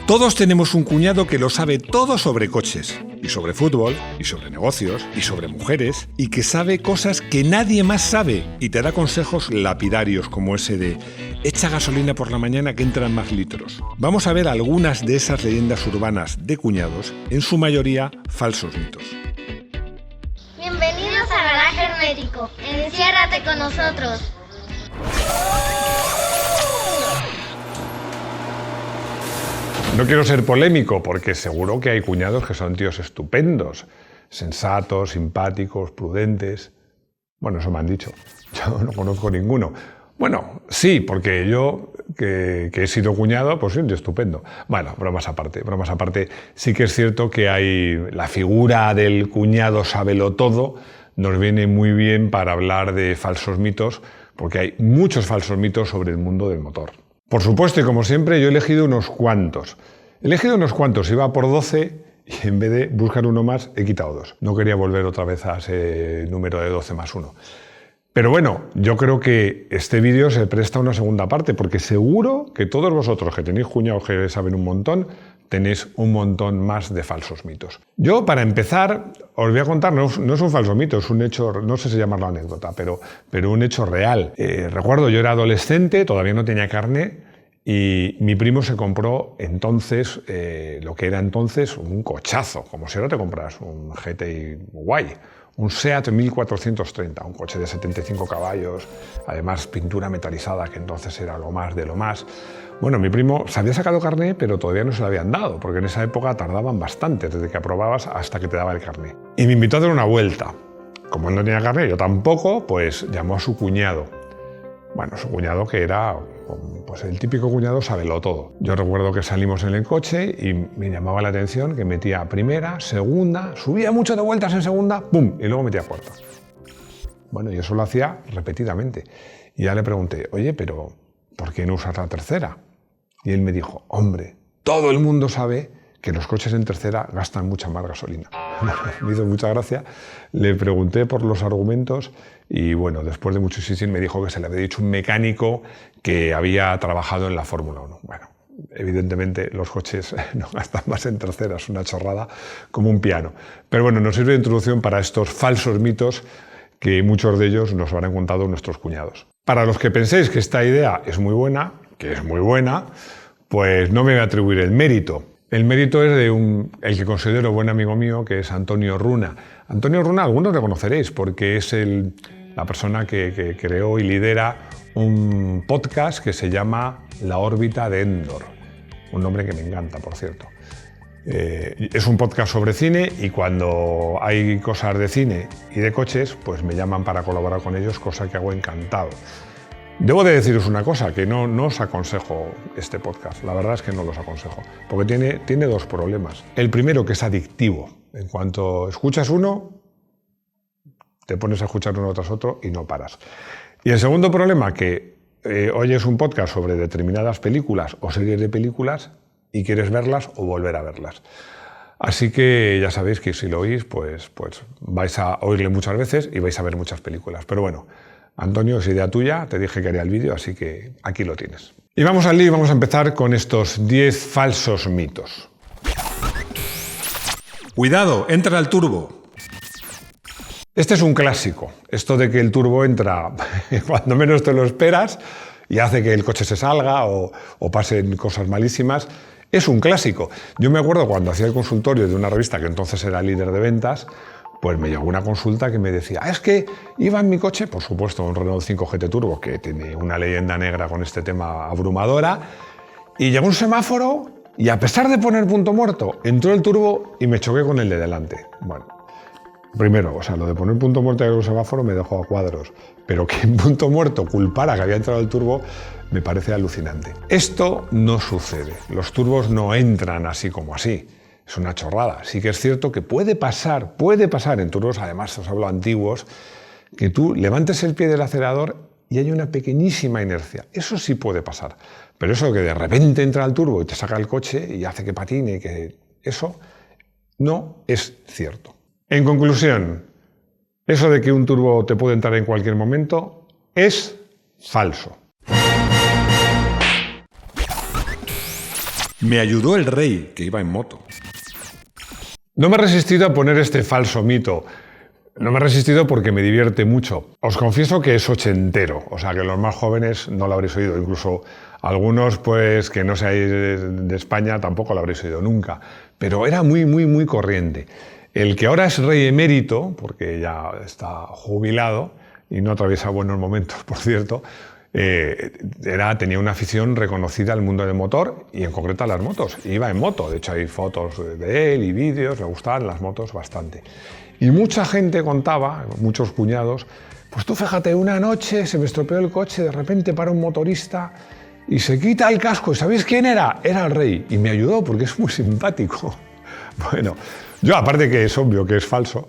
Todos tenemos un cuñado que lo sabe todo sobre coches, y sobre fútbol, y sobre negocios, y sobre mujeres, y que sabe cosas que nadie más sabe, y te da consejos lapidarios como ese de echa gasolina por la mañana que entran más litros. Vamos a ver algunas de esas leyendas urbanas de cuñados, en su mayoría falsos mitos. Bienvenidos a Garaje Hermético. Enciérrate con nosotros. No quiero ser polémico porque seguro que hay cuñados que son tíos estupendos, sensatos, simpáticos, prudentes. Bueno, eso me han dicho. Yo no conozco ninguno. Bueno, sí, porque yo, que he sido cuñado, pues soy un tío estupendo. Bueno, bromas aparte. Sí que es cierto que hay la figura del cuñado sabelotodo, nos viene muy bien para hablar de falsos mitos, porque hay muchos falsos mitos sobre el mundo del motor. Por supuesto, y como siempre, yo he elegido unos cuantos. Iba por 12 y en vez de buscar uno más, he quitado 2. No quería volver otra vez a ese número de 12 más 1. Pero bueno, yo creo que este vídeo se presta a una segunda parte, porque seguro que todos vosotros que tenéis cuñados que saben un montón, tenéis un montón más de falsos mitos. Yo, para empezar, os voy a contar, no es un falso mito, es un hecho, no sé si llamarlo anécdota, pero un hecho real. Recuerdo, yo era adolescente, todavía no tenía carné, y mi primo se compró entonces, lo que era entonces un cochazo, como si ahora te compras un GTI guay, un SEAT 1430, un coche de 75 caballos, además pintura metalizada, que entonces era lo más de lo más. Bueno, mi primo se había sacado carné, pero todavía no se lo habían dado, porque en esa época tardaban bastante, desde que aprobabas hasta que te daba el carné. Y me invitó a dar una vuelta. Como él no tenía carné, yo tampoco, pues llamó a su cuñado. Bueno, su cuñado que era pues el típico cuñado sabelotodo. Yo recuerdo que salimos en el coche y me llamaba la atención que metía primera, segunda, subía mucho de vueltas en segunda, ¡pum! Y luego metía cuarta. Bueno, y eso lo hacía repetidamente. Y ya le pregunté, oye, pero ¿por qué no usas la tercera? Y él me dijo, hombre, todo el mundo sabe que los coches en tercera gastan mucha más gasolina. Me hizo mucha gracia, le pregunté por los argumentos y bueno, después de mucho insistir me dijo que se le había dicho un mecánico que había trabajado en la Fórmula 1. Bueno, evidentemente los coches no gastan más en tercera, es una chorrada como un piano. Pero bueno, nos sirve de introducción para estos falsos mitos que muchos de ellos nos habrán contado nuestros cuñados. Para los que penséis que esta idea es muy buena, que es muy buena, pues no me voy a atribuir el mérito. El mérito es de el que considero buen amigo mío, que es Antonio Runa. Antonio Runa, algunos le conoceréis, porque es la persona que creó y lidera un podcast que se llama La órbita de Endor. Un nombre que me encanta, por cierto. Es un podcast sobre cine y cuando hay cosas de cine y de coches, pues me llaman para colaborar con ellos, cosa que hago encantado. Debo de deciros una cosa, que no os aconsejo este podcast, la verdad es que no los aconsejo, porque tiene dos problemas. El primero, que es adictivo. En cuanto escuchas uno, te pones a escuchar uno tras otro y no paras. Y el segundo problema, que oyes un podcast sobre determinadas películas o series de películas y quieres verlas o volver a verlas. Así que ya sabéis que si lo oís, pues vais a oírle muchas veces y vais a ver muchas películas. Pero bueno, Antonio, es idea tuya, te dije que haría el vídeo, así que aquí lo tienes. Y vamos al lío y vamos a empezar con estos 10 falsos mitos. Cuidado, entra el turbo. Este es un clásico, esto de que el turbo entra cuando menos te lo esperas y hace que el coche se salga o pasen cosas malísimas. Es un clásico. Yo me acuerdo cuando hacía el consultorio de una revista que entonces era líder de ventas, pues me llegó una consulta que me decía, es que iba en mi coche, por supuesto, un Renault 5 GT Turbo, que tiene una leyenda negra con este tema abrumadora, y llegó un semáforo y a pesar de poner punto muerto, entró el turbo y me choqué con el de delante. Bueno, primero, o sea, lo de poner punto muerto en un semáforo me dejó a cuadros, pero que en punto muerto culpara que había entrado el turbo me parece alucinante. Esto no sucede, los turbos no entran así como así. Es una chorrada. Sí que es cierto que puede pasar en turbos, además os hablo antiguos, que tú levantes el pie del acelerador y hay una pequeñísima inercia. Eso sí puede pasar. Pero eso que de repente entra el turbo y te saca el coche y hace que patine, eso no es cierto. En conclusión, eso de que un turbo te puede entrar en cualquier momento es falso. Me ayudó el rey, que iba en moto. No me he resistido a poner este falso mito. No me he resistido porque me divierte mucho. Os confieso que es ochentero, o sea que los más jóvenes no lo habréis oído. Incluso algunos pues que no seáis de España tampoco lo habréis oído nunca. Pero era muy corriente. El que ahora es rey emérito, porque ya está jubilado y no atraviesa buenos momentos, por cierto, tenía una afición reconocida al mundo del motor y en concreto a las motos. Iba en moto, de hecho hay fotos de él y vídeos, le gustaban las motos bastante. Y mucha gente contaba, muchos cuñados, pues tú fíjate, una noche se me estropeó el coche, de repente para un motorista y se quita el casco. ¿Y sabéis quién era? Era el rey. Y me ayudó porque es muy simpático. Bueno, yo aparte que es obvio que es falso,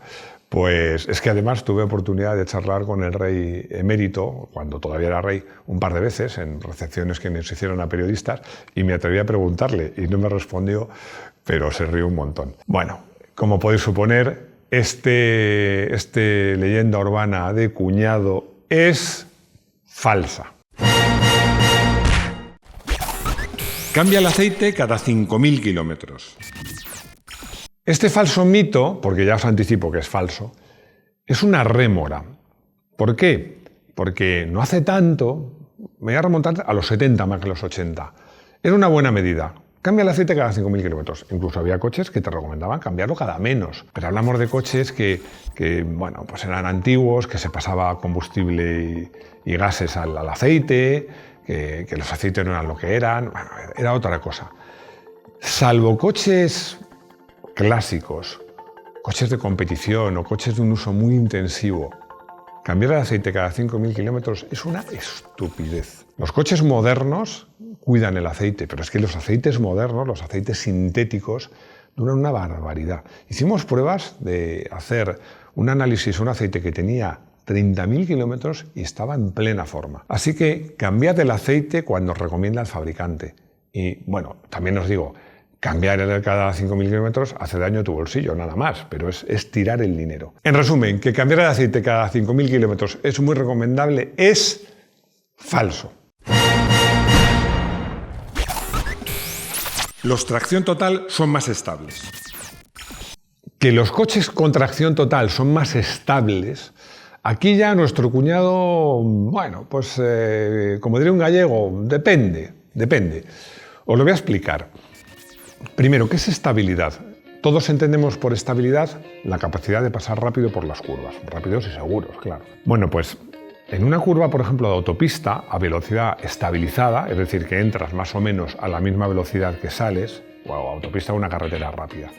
pues es que además tuve oportunidad de charlar con el rey emérito, cuando todavía era rey, un par de veces en recepciones que nos hicieron a periodistas y me atreví a preguntarle y no me respondió, pero se rió un montón. Bueno, como podéis suponer, este leyenda urbana de cuñado es falsa. Cambia el aceite cada 5.000 kilómetros. Este falso mito, porque ya os anticipo que es falso, es una rémora. ¿Por qué? Porque no hace tanto, me voy a remontar a los 70 más que los 80. Era una buena medida. Cambia el aceite cada 5.000 kilómetros. Incluso había coches que te recomendaban cambiarlo cada menos. Pero hablamos de coches que bueno, pues eran antiguos, que se pasaba combustible y gases al aceite, que los aceites no eran lo que eran. Bueno, era otra cosa. Salvo coches clásicos, coches de competición o coches de un uso muy intensivo, cambiar el aceite cada 5.000 kilómetros es una estupidez. Los coches modernos cuidan el aceite, pero es que los aceites modernos, los aceites sintéticos, duran una barbaridad. Hicimos pruebas de hacer un análisis a un aceite que tenía 30.000 kilómetros y estaba en plena forma. Así que cambiad el aceite cuando os recomienda el fabricante. Y bueno, también os digo, cambiar cada 5.000 kilómetros hace daño a tu bolsillo, nada más, pero es tirar el dinero. En resumen, que cambiar el aceite cada 5.000 kilómetros es muy recomendable, es falso. Los tracción total son más estables. Que los coches con tracción total son más estables, aquí ya nuestro cuñado, bueno, pues como diría un gallego, depende. Os lo voy a explicar. Primero, ¿qué es estabilidad? Todos entendemos por estabilidad la capacidad de pasar rápido por las curvas, rápidos y seguros, claro. Bueno, pues en una curva, por ejemplo, de autopista a velocidad estabilizada, es decir, que entras más o menos a la misma velocidad que sales, o autopista o una carretera rápida,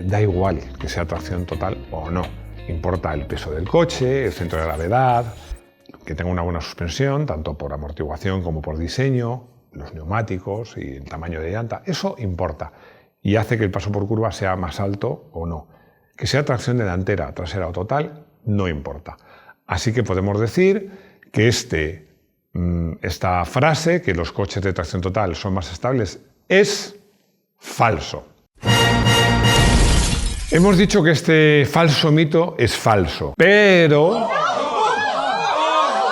da igual que sea tracción total o no. Importa el peso del coche, el centro de gravedad, que tenga una buena suspensión, tanto por amortiguación como por diseño, los neumáticos y el tamaño de llanta. Eso importa y hace que el paso por curva sea más alto o no. Que sea tracción delantera, trasera o total, no importa. Así que podemos decir que esta frase, que los coches de tracción total son más estables, es falso. Hemos dicho que este falso mito es falso, pero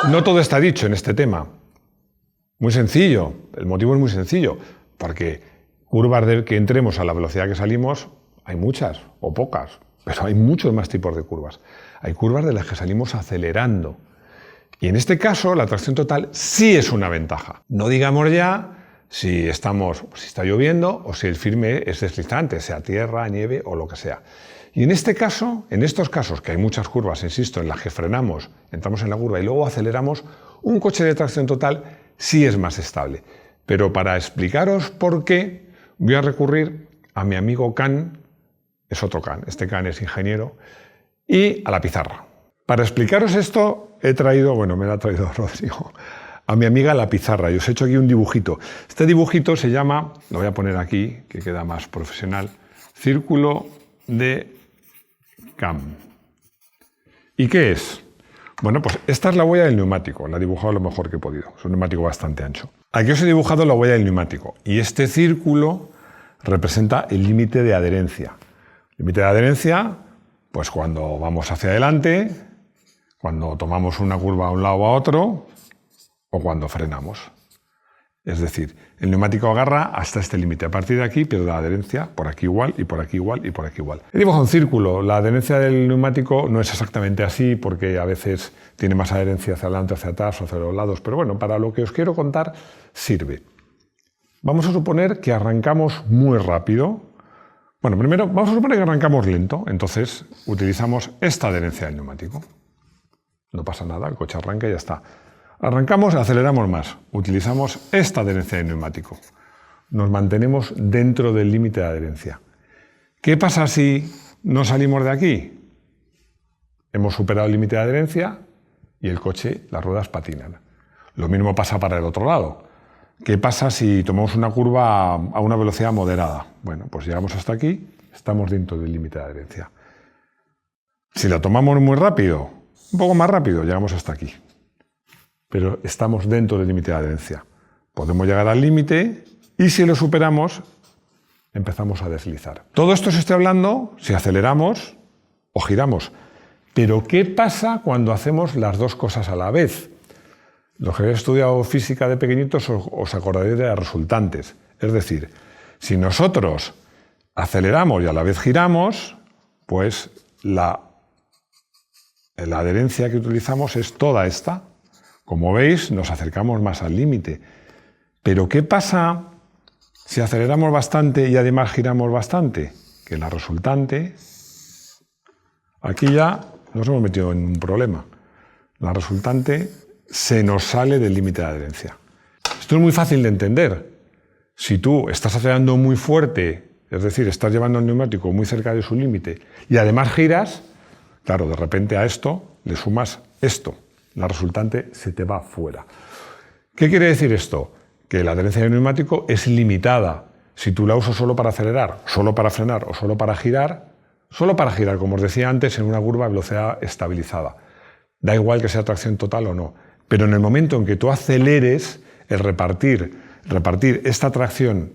no todo está dicho en este tema. Muy sencillo, el motivo es muy sencillo, porque curvas que entremos a la velocidad que salimos, hay muchas o pocas, pero hay muchos más tipos de curvas. Hay curvas de las que salimos acelerando. Y en este caso, la tracción total sí es una ventaja. No digamos ya si está lloviendo o si el firme es deslizante, sea tierra, nieve o lo que sea. Y en este caso, en estos casos, que hay muchas curvas, insisto, en las que frenamos, entramos en la curva y luego aceleramos, un coche de tracción total sí es más estable. Pero para explicaros por qué, voy a recurrir a mi amigo Can, es otro Can, este Can es ingeniero, y a la pizarra. Para explicaros esto, me la ha traído Rodrigo, a mi amiga la pizarra, y os he hecho aquí un dibujito. Este dibujito se llama, lo voy a poner aquí, que queda más profesional, círculo de Cam. ¿Y qué es? Bueno, pues esta es la huella del neumático, la he dibujado lo mejor que he podido, es un neumático bastante ancho. Aquí os he dibujado la huella del neumático, y este círculo representa el límite de adherencia. Límite de adherencia, pues cuando vamos hacia adelante, cuando tomamos una curva a un lado o a otro, o cuando frenamos. Es decir, el neumático agarra hasta este límite. A partir de aquí pierde la adherencia, por aquí igual, y por aquí igual, y por aquí igual. He dibujado un círculo. La adherencia del neumático no es exactamente así, porque a veces tiene más adherencia hacia adelante, hacia atrás o hacia los lados. Pero bueno, para lo que os quiero contar, sirve. Vamos a suponer que arrancamos muy rápido. Bueno, primero vamos a suponer que arrancamos lento. Entonces utilizamos esta adherencia del neumático. No pasa nada, el coche arranca y ya está. Arrancamos, aceleramos más. Utilizamos esta adherencia del neumático. Nos mantenemos dentro del límite de adherencia. ¿Qué pasa si no salimos de aquí? Hemos superado el límite de adherencia y el coche, las ruedas patinan. Lo mismo pasa para el otro lado. ¿Qué pasa si tomamos una curva a una velocidad moderada? Bueno, pues llegamos hasta aquí, estamos dentro del límite de adherencia. Si la tomamos muy rápido, un poco más rápido, llegamos hasta aquí. Pero estamos dentro del límite de adherencia. Podemos llegar al límite y si lo superamos, empezamos a deslizar. Todo esto os estoy hablando si aceleramos o giramos. Pero ¿qué pasa cuando hacemos las dos cosas a la vez? Los que habéis estudiado física de pequeñitos os acordaréis de las resultantes. Es decir, si nosotros aceleramos y a la vez giramos, pues la adherencia que utilizamos es toda esta. Como veis, nos acercamos más al límite. Pero ¿qué pasa si aceleramos bastante y además giramos bastante? Que la resultante, aquí ya nos hemos metido en un problema. La resultante se nos sale del límite de adherencia. Esto es muy fácil de entender. Si tú estás acelerando muy fuerte, es decir, estás llevando el neumático muy cerca de su límite y además giras, claro, de repente a esto le sumas esto. La resultante se te va fuera. ¿Qué quiere decir esto? Que la adherencia del neumático es limitada. Si tú la usas solo para acelerar, solo para frenar o solo para girar, como os decía antes, en una curva a velocidad estabilizada. Da igual que sea tracción total o no. Pero en el momento en que tú aceleres, el repartir esta tracción,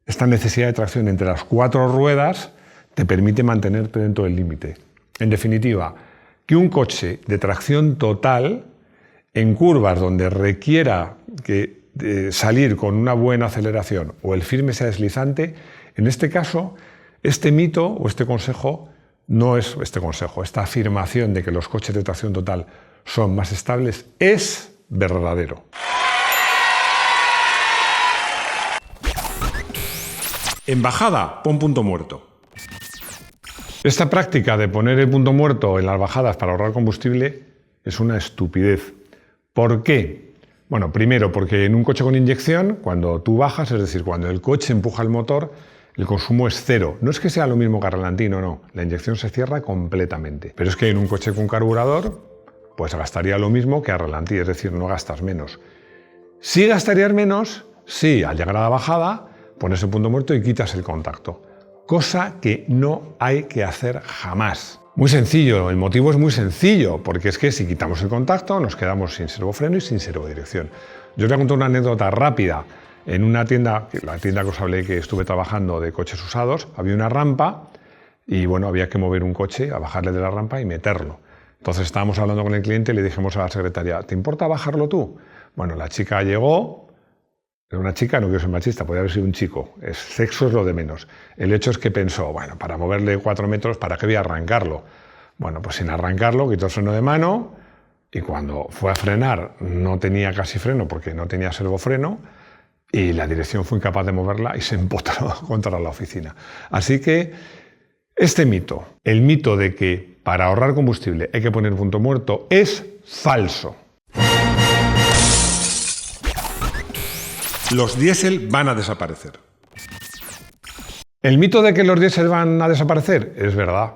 esta necesidad de tracción entre las cuatro ruedas, te permite mantenerte dentro del límite. En definitiva, que un coche de tracción total, en curvas donde requiera salir con una buena aceleración o el firme sea deslizante, en este caso, este mito o este consejo no es este consejo. Esta afirmación de que los coches de tracción total son más estables es verdadero. En bajada, pon punto muerto. Esta práctica de poner el punto muerto en las bajadas para ahorrar combustible es una estupidez. ¿Por qué? Bueno, primero porque en un coche con inyección, cuando tú bajas, es decir, cuando el coche empuja el motor, el consumo es cero. No es que sea lo mismo que a ralentí, no. La inyección se cierra completamente. Pero es que en un coche con carburador, pues gastaría lo mismo que a ralentí, es decir, no gastas menos. ¿Sí gastarías menos? Sí, al llegar a la bajada, pones el punto muerto y quitas el contacto. Cosa que no hay que hacer jamás. Muy sencillo, el motivo es muy sencillo, porque es que si quitamos el contacto nos quedamos sin servofreno y sin servodirección. Yo os voy a contar una anécdota rápida. En una tienda, la tienda que os hablé que estuve trabajando de coches usados, había una rampa y bueno, había que mover un coche, a bajarle de la rampa y meterlo. Entonces estábamos hablando con el cliente y le dijimos a la secretaria, ¿te importa bajarlo tú? Bueno, la chica llegó. Era una chica, no quiero ser machista, podría haber sido un chico. Sexo es lo de menos. El hecho es que pensó, bueno, para moverle 4 metros, ¿para qué voy a arrancarlo? Bueno, pues sin arrancarlo, quitó el freno de mano y cuando fue a frenar no tenía casi freno porque no tenía servofreno y la dirección fue incapaz de moverla y se empotró contra la oficina. Así que este mito, el mito de que para ahorrar combustible hay que poner punto muerto, es falso. Los diésel van a desaparecer. ¿El mito de que los diésel van a desaparecer? Es verdad,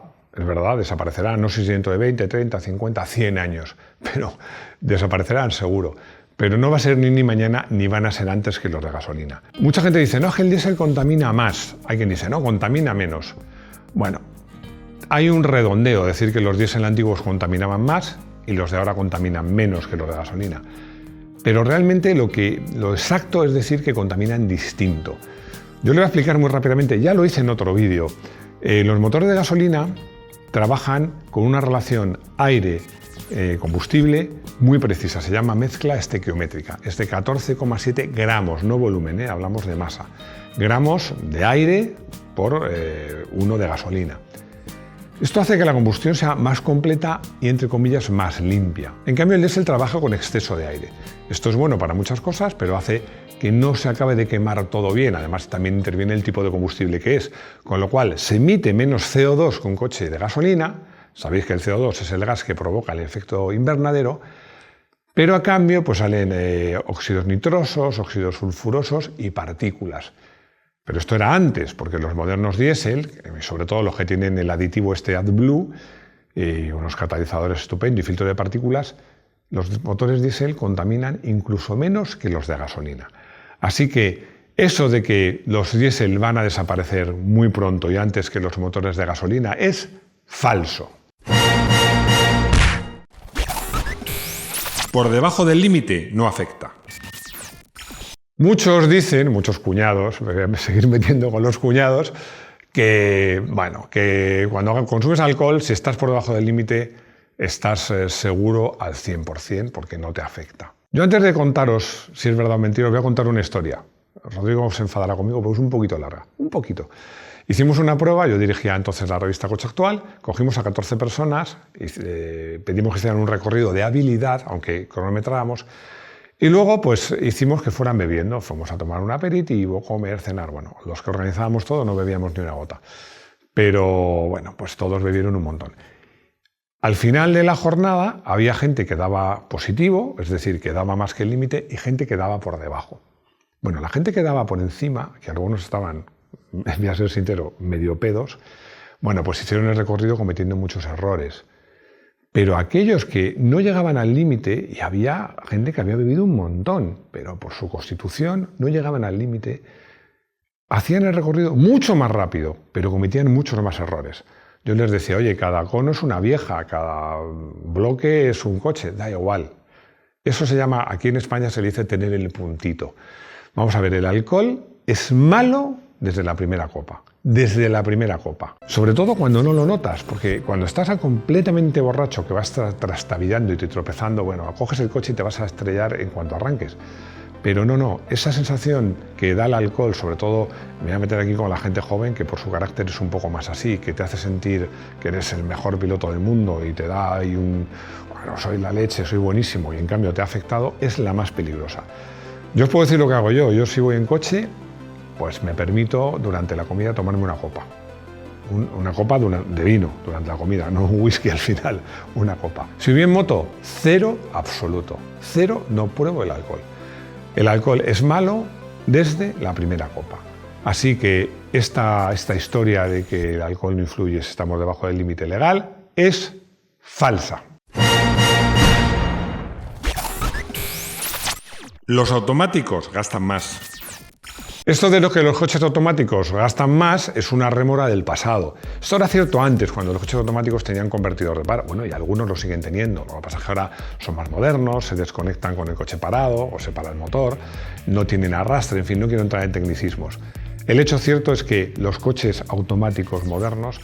desaparecerán, no sé si dentro de 20, 30, 50, 100 años, pero desaparecerán seguro. Pero no va a ser ni mañana ni van a ser antes que los de gasolina. Mucha gente dice, no, es que el diésel contamina más. Hay quien dice, no, contamina menos. Bueno, hay un redondeo, decir que los diésel antiguos contaminaban más y los de ahora contaminan menos que los de gasolina. Pero realmente lo exacto es decir que contaminan distinto. Yo le voy a explicar muy rápidamente, ya lo hice en otro vídeo. Los motores de gasolina trabajan con una relación aire combustible muy precisa, se llama mezcla estequiométrica, es de 14,7 gramos, no volumen, hablamos de masa, gramos de aire por 1 de gasolina. Esto hace que la combustión sea más completa y, entre comillas, más limpia. En cambio, el diésel trabaja con exceso de aire. Esto es bueno para muchas cosas, pero hace que no se acabe de quemar todo bien. Además, también interviene el tipo de combustible que es, con lo cual se emite menos CO2 que un coche de gasolina. Sabéis que el CO2 es el gas que provoca el efecto invernadero, pero a cambio pues salen óxidos nitrosos, óxidos sulfurosos y partículas. Pero esto era antes, porque los modernos diésel, sobre todo los que tienen el aditivo este AdBlue, y unos catalizadores estupendos y filtro de partículas, los motores diésel contaminan incluso menos que los de gasolina. Así que eso de que los diésel van a desaparecer muy pronto y antes que los motores de gasolina es falso. Por debajo del límite no afecta. Muchos dicen, muchos cuñados, me voy a seguir metiendo con los cuñados, que cuando consumes alcohol, si estás por debajo del límite, estás seguro al 100% porque no te afecta. Yo antes de contaros si es verdad o mentira, os voy a contar una historia. Rodrigo se enfadará conmigo, pero es un poquito larga, un poquito. Hicimos una prueba, yo dirigía entonces la revista Coche Actual, cogimos a 14 personas, y, pedimos que hicieran un recorrido de habilidad, aunque cronometrábamos, y luego pues hicimos que fueran bebiendo, fuimos a tomar un aperitivo, comer, cenar. Bueno, los que organizábamos todo no bebíamos ni una gota, pero bueno, pues todos bebieron un montón. Al final de la jornada había gente que daba positivo, es decir, que daba más que el límite, y gente que daba por debajo. Bueno, la gente que daba por encima, que algunos estaban, voy a ser sincero, medio pedos, bueno, pues hicieron el recorrido cometiendo muchos errores. Pero aquellos que no llegaban al límite, y había gente que había bebido un montón, pero por su constitución no llegaban al límite, hacían el recorrido mucho más rápido, pero cometían muchos más errores. Yo les decía, oye, cada cono es una vieja, cada bloque es un coche, da igual. Eso se llama, aquí en España se le dice tener el puntito. Vamos a ver, el alcohol es malo desde la primera copa. Desde la primera copa. Sobre todo cuando no lo notas, porque cuando estás completamente borracho, que vas trastabillando y te tropezando, bueno, coges el coche y te vas a estrellar en cuanto arranques. Pero no, esa sensación que da el alcohol, sobre todo, me voy a meter aquí con la gente joven, que por su carácter es un poco más así, que te hace sentir que eres el mejor piloto del mundo y te da ahí bueno, soy la leche, soy buenísimo, y en cambio te ha afectado, es la más peligrosa. Yo os puedo decir lo que hago yo si voy en coche, pues me permito durante la comida tomarme una copa. Una copa de vino durante la comida, no un whisky al final, una copa. Si voy en moto, cero absoluto, cero, no pruebo el alcohol. El alcohol es malo desde la primera copa. Así que esta historia de que el alcohol no influye si estamos debajo del límite legal es falsa. Los automáticos gastan más. Esto de lo que los coches automáticos gastan más es una rémora del pasado. Esto era cierto antes, cuando los coches automáticos tenían convertidor de par. Bueno, y algunos lo siguen teniendo. Lo que pasa es que ahora son más modernos, se desconectan con el coche parado o se para el motor, no tienen arrastre, en fin, no quiero entrar en tecnicismos. El hecho cierto es que los coches automáticos modernos,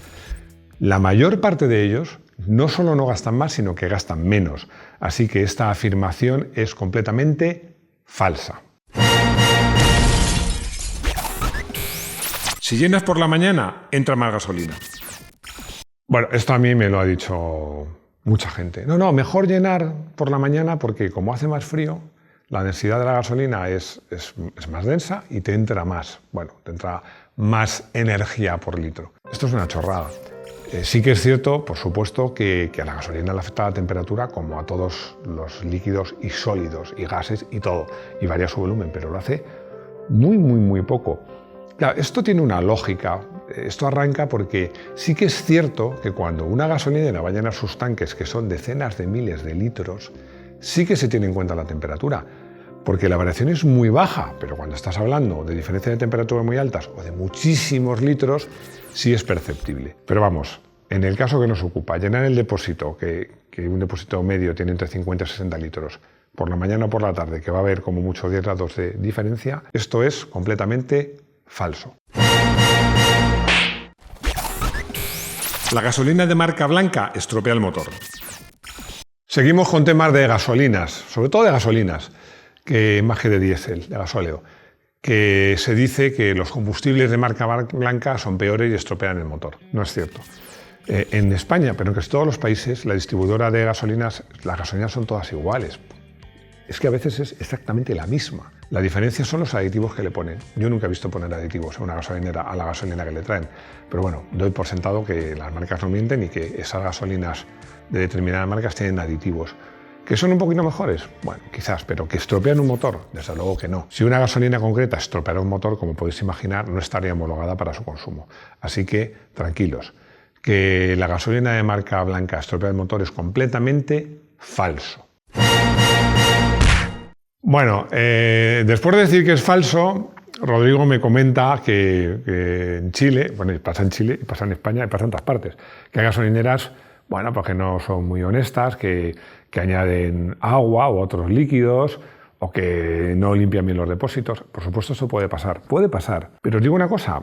la mayor parte de ellos, no solo no gastan más, sino que gastan menos. Así que esta afirmación es completamente falsa. Si llenas por la mañana, entra más gasolina. Bueno, esto a mí me lo ha dicho mucha gente. No, mejor llenar por la mañana porque como hace más frío, la densidad de la gasolina es más densa y te entra más. Bueno, te entra más energía por litro. Esto es una chorrada. Sí que es cierto, por supuesto, que a la gasolina le afecta la temperatura como a todos los líquidos y sólidos y gases y todo. Y varía su volumen, pero lo hace muy poco. Claro, esto tiene una lógica, esto arranca porque sí que es cierto que cuando una gasolinera va a llenar sus tanques, que son decenas de miles de litros, sí que se tiene en cuenta la temperatura, porque la variación es muy baja, pero cuando estás hablando de diferencias de temperatura muy altas o de muchísimos litros, sí es perceptible. Pero vamos, en el caso que nos ocupa, llenar el depósito, que un depósito medio tiene entre 50 y 60 litros, por la mañana o por la tarde, que va a haber como mucho 10 grados de diferencia, esto es completamente falso. La gasolina de marca blanca estropea el motor. Seguimos con temas de gasolinas, sobre todo de gasolinas, que más que de diésel, de gasóleo, que se dice que los combustibles de marca blanca son peores y estropean el motor. No es cierto. En España, pero en casi todos los países, la distribuidora de gasolinas, las gasolinas son todas iguales. Es que a veces es exactamente la misma. La diferencia son los aditivos que le ponen. Yo nunca he visto poner aditivos en una gasolinera a la gasolina que le traen. Pero bueno, doy por sentado que las marcas no mienten y que esas gasolinas de determinadas marcas tienen aditivos. ¿Que son un poquito mejores? Bueno, quizás, pero que estropean un motor, desde luego que no. Si una gasolina concreta estropeara un motor, como podéis imaginar, no estaría homologada para su consumo. Así que, tranquilos, que la gasolina de marca blanca estropea el motor es completamente falso. Bueno, después de decir que es falso, Rodrigo me comenta que en Chile, bueno, y pasa en Chile, y pasa en España, y pasa en todas partes, que hay gasolineras, bueno, pues que no son muy honestas, que añaden agua u otros líquidos, o que no limpian bien los depósitos. Por supuesto, eso puede pasar, pero os digo una cosa,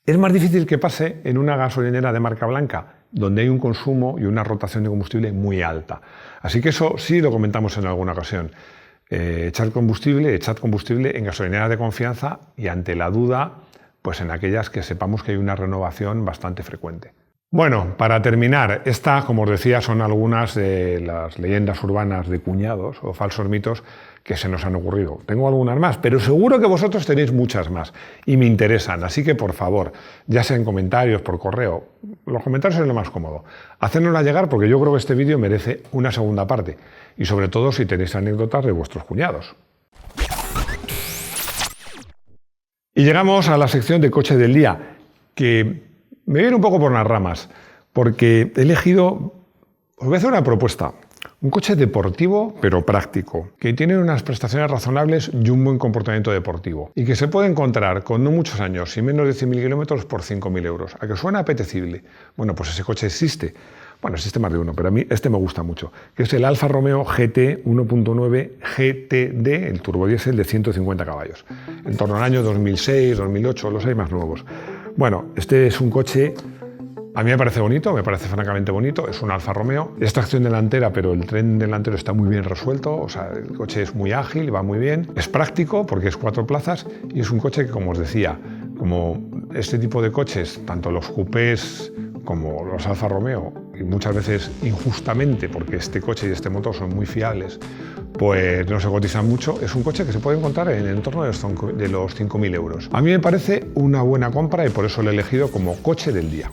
es más difícil que pase en una gasolinera de marca blanca, donde hay un consumo y una rotación de combustible muy alta. Así que eso sí lo comentamos en alguna ocasión. Echad combustible en gasolineras de confianza y, ante la duda, pues en aquellas que sepamos que hay una renovación bastante frecuente. Bueno, para terminar, estas, como os decía, son algunas de las leyendas urbanas de cuñados o falsos mitos que se nos han ocurrido. Tengo algunas más, pero seguro que vosotros tenéis muchas más y me interesan. Así que, por favor, ya sea en comentarios, por correo, los comentarios es lo más cómodo. Hacérnosla llegar, porque yo creo que este vídeo merece una segunda parte. Y sobre todo si tenéis anécdotas de vuestros cuñados. Y llegamos a la sección de coche del día, que me viene un poco por las ramas, porque he elegido, os voy a hacer una propuesta, un coche deportivo pero práctico, que tiene unas prestaciones razonables y un buen comportamiento deportivo, y que se puede encontrar con no muchos años y menos de 100.000 kilómetros por 5.000 euros. ¿A que suena apetecible? Bueno, pues ese coche existe. Bueno, existe más de uno, pero a mí este me gusta mucho, que es el Alfa Romeo GT 1.9 GTD, el turbodiesel de 150 caballos. En torno al año 2006, 2008, los hay más nuevos. Bueno, este es un coche, a mí me parece bonito, me parece francamente bonito, es un Alfa Romeo. Es tracción delantera, pero el tren delantero está muy bien resuelto, o sea, el coche es muy ágil, va muy bien. Es práctico porque es 4 plazas y es un coche que, como os decía, como este tipo de coches, tanto los coupés como los Alfa Romeo, y muchas veces injustamente, porque este coche y este motor son muy fiables, pues no se cotizan mucho, es un coche que se puede encontrar en el entorno de los 5.000 euros. A mí me parece una buena compra y por eso lo he elegido como coche del día.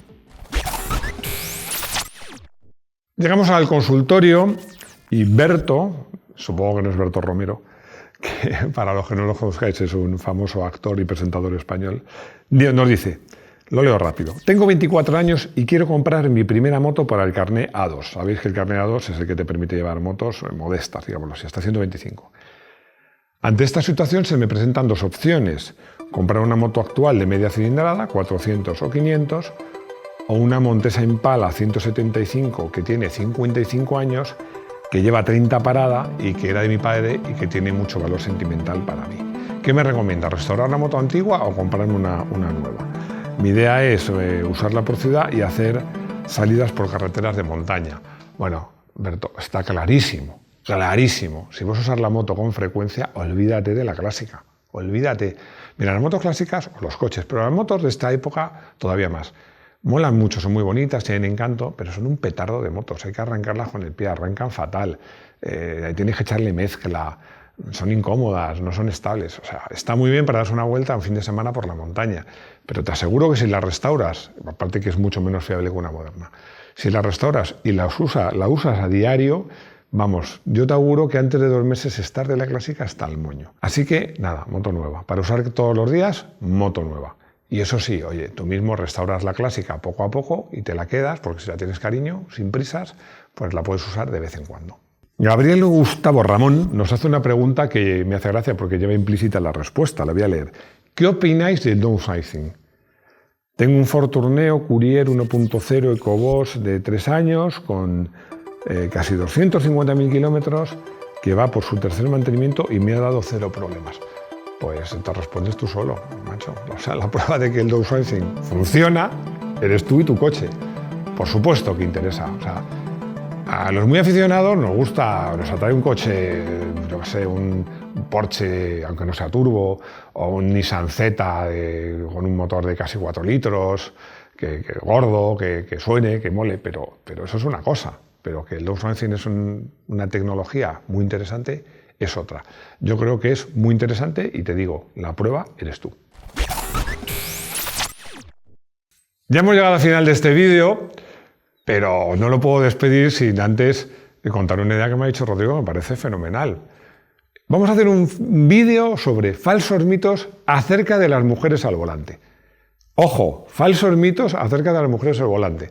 Llegamos al consultorio y Berto, supongo que no es Berto Romero, que para los que no lo conozcáis es un famoso actor y presentador español, nos dice, lo leo rápido: tengo 24 años y quiero comprar mi primera moto para el carné A2. Sabéis que el carné A2 es el que te permite llevar motos modestas, digámoslo así, hasta 125. Ante esta situación se me presentan dos opciones: comprar una moto actual de media cilindrada, 400 o 500, o una Montesa Impala 175 que tiene 55 años, que lleva 30 parada y que era de mi padre y que tiene mucho valor sentimental para mí. ¿Qué me recomienda? ¿Restaurar una moto antigua o comprarme una nueva? Mi idea es usarla por ciudad y hacer salidas por carreteras de montaña. Bueno, Berto, está clarísimo, clarísimo. Si vas a usar la moto con frecuencia, olvídate de la clásica, olvídate. Mira, las motos clásicas o los coches, pero las motos de esta época todavía más. Molan mucho, son muy bonitas, tienen encanto, pero son un petardo de motos. Hay que arrancarlas con el pie, arrancan fatal. Tienes que echarle mezcla, son incómodas, no son estables. O sea, está muy bien para darse una vuelta un fin de semana por la montaña, pero te aseguro que si la restauras, aparte que es mucho menos fiable que una moderna, si la restauras y la usas a diario, vamos, yo te auguro que antes de 2 meses estar de la clásica hasta el moño. Así que nada, moto nueva. Para usar todos los días, moto nueva. Y eso sí, oye, tú mismo restauras la clásica poco a poco y te la quedas, porque si la tienes cariño, sin prisas, pues la puedes usar de vez en cuando. Gabriel Gustavo Ramón nos hace una pregunta que me hace gracia porque lleva implícita la respuesta, la voy a leer. ¿Qué opináis del downsizing? Tengo un Ford Tourneo Courier 1.0 EcoBoost de 3 años con casi 250.000 kilómetros que va por su tercer mantenimiento y me ha dado 0 problemas. Pues te respondes tú solo, macho. O sea, la prueba de que el downsizing funciona eres tú y tu coche. Por supuesto que interesa. O sea, A los muy aficionados nos gusta, nos atrae un coche, yo qué sé, un Porsche, aunque no sea turbo, o un Nissan Z con un motor de casi 4 litros, que gordo, que suene, que mole, pero eso es una cosa. Pero que el Volkswagen Engine es una tecnología muy interesante, es otra. Yo creo que es muy interesante y te digo, la prueba eres tú. Ya hemos llegado al final de este vídeo, pero no lo puedo despedir sin antes contar una idea que me ha dicho Rodrigo, que me parece fenomenal. Vamos a hacer un vídeo sobre falsos mitos acerca de las mujeres al volante. Ojo, falsos mitos acerca de las mujeres al volante,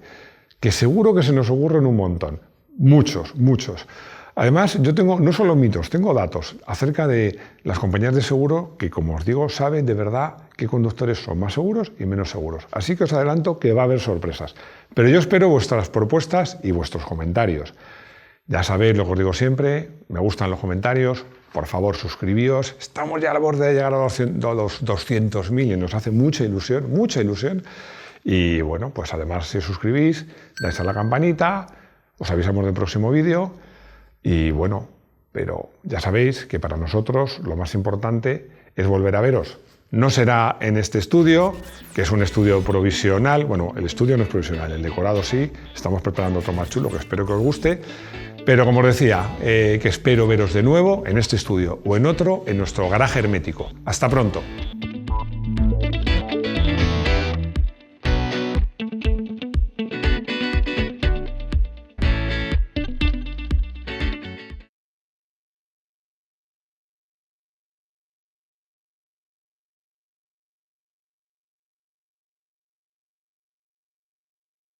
que seguro que se nos ocurren un montón. Muchos, muchos. Además, yo tengo no solo mitos, tengo datos acerca de las compañías de seguro que, como os digo, saben de verdad qué conductores son más seguros y menos seguros. Así que os adelanto que va a haber sorpresas. Pero yo espero vuestras propuestas y vuestros comentarios. Ya sabéis lo que os digo siempre, me gustan los comentarios, por favor suscribíos. Estamos ya a la borde de llegar a los 200.000 y nos hace mucha ilusión, mucha ilusión. Y bueno, pues además si os suscribís, dais a la campanita, os avisamos del próximo vídeo. Y bueno, pero ya sabéis que para nosotros lo más importante es volver a veros. No será en este estudio, que es un estudio provisional. Bueno, el estudio no es provisional, el decorado sí. Estamos preparando otro más chulo que espero que os guste. Pero como os decía, que espero veros de nuevo en este estudio o en otro, en nuestro garaje hermético. Hasta pronto.